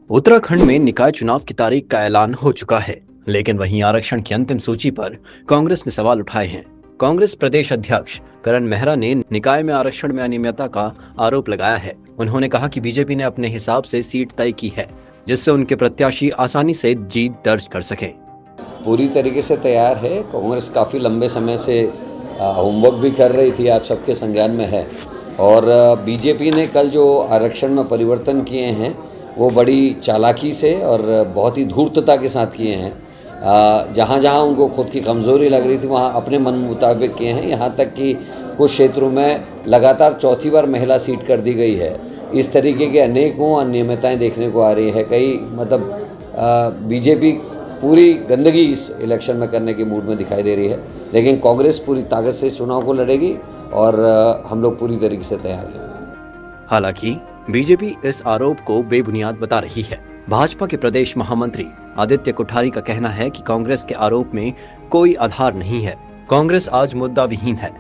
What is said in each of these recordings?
उत्तराखंड में निकाय चुनाव की तारीख का ऐलान हो चुका है, लेकिन वहीं आरक्षण की अंतिम सूची पर कांग्रेस ने सवाल उठाए हैं। कांग्रेस प्रदेश अध्यक्ष करण मेहरा ने निकाय में आरक्षण में अनियमितता का आरोप लगाया है। उन्होंने कहा कि बीजेपी ने अपने हिसाब से सीट तय की है, जिससे उनके प्रत्याशी आसानी से जीत दर्ज कर सकें। पूरी तरीके से तैयार है। कांग्रेस काफ़ी लंबे समय से होमवर्क भी कर रही थी, आप सबके संज्ञान में है। और बीजेपी ने कल जो आरक्षण में परिवर्तन किए हैं वो बड़ी चालाकी से और बहुत ही धूर्तता के साथ किए हैं। जहाँ जहाँ उनको खुद की कमज़ोरी लग रही थी वहाँ अपने मन मुताबिक किए हैं। यहाँ तक कि कुछ क्षेत्रों में लगातार चौथी बार महिला सीट कर दी गई है। इस तरीके के अनेकों अनियमितताएँ देखने को आ रही है। कई बीजेपी पूरी गंदगी इस इलेक्शन में करने के मूड में दिखाई दे रही है, लेकिन कांग्रेस पूरी ताकत से इस चुनाव को लड़ेगी और हम लोग पूरी तरीके से तैयार हैं। हालांकि बीजेपी इस आरोप को बेबुनियाद बता रही है। भाजपा के प्रदेश महामंत्री आदित्य कोठारी का कहना है कि कांग्रेस के आरोप में कोई आधार नहीं है। कांग्रेस आज मुद्दा विहीन है,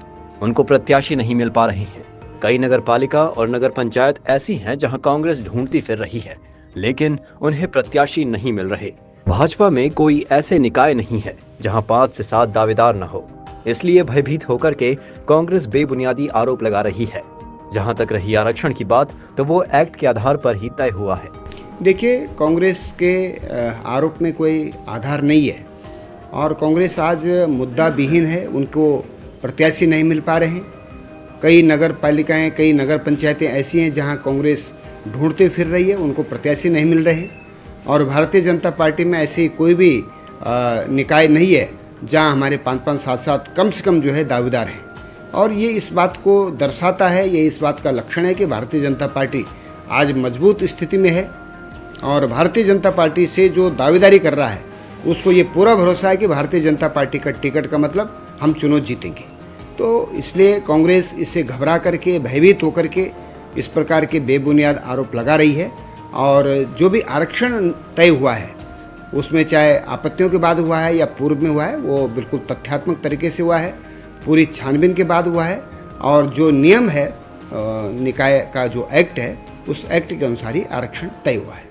उनको प्रत्याशी नहीं मिल पा रहे हैं। कई नगर पालिका और नगर पंचायत ऐसी हैं जहां कांग्रेस ढूंढती फिर रही है, लेकिन उन्हें प्रत्याशी नहीं मिल रहे। भाजपा में कोई ऐसे निकाय नहीं है जहां 5 से 7 दावेदार न हो, इसलिए भयभीत होकर के कांग्रेस बेबुनियादी आरोप लगा रही है। जहां तक रही आरक्षण की बात, तो वो एक्ट के आधार पर ही तय हुआ है। देखिए, कांग्रेस के आरोप में कोई आधार नहीं है और कांग्रेस आज मुद्दा विहीन है। उनको प्रत्याशी नहीं मिल पा रहे हैं। कई नगर पालिकाएं, कई नगर पंचायतें ऐसी हैं जहां कांग्रेस ढूंढते फिर रही है, उनको प्रत्याशी नहीं मिल रहे हैं। और भारतीय जनता पार्टी में ऐसी कोई भी निकाय नहीं है जहां हमारे 5-5, 7-7 कम से कम जो है दावेदार हैं। और ये इस बात को दर्शाता है, ये इस बात का लक्षण है कि भारतीय जनता पार्टी आज मजबूत स्थिति में है और भारतीय जनता पार्टी से जो दावेदारी कर रहा है उसको ये पूरा भरोसा है कि भारतीय जनता पार्टी का टिकट का मतलब हम चुनाव जीतेंगे। तो इसलिए कांग्रेस इससे घबरा करके, भयभीत होकर के इस प्रकार के बेबुनियाद आरोप लगा रही है। और जो भी आरक्षण तय हुआ है उसमें चाहे आपत्तियों के बाद हुआ है या पूर्व में हुआ है, वो बिल्कुल तथ्यात्मक तरीके से हुआ है, पूरी छानबीन के बाद हुआ है। और जो नियम है निकाय का जो एक्ट है, उस एक्ट के अनुसार ही आरक्षण तय हुआ है।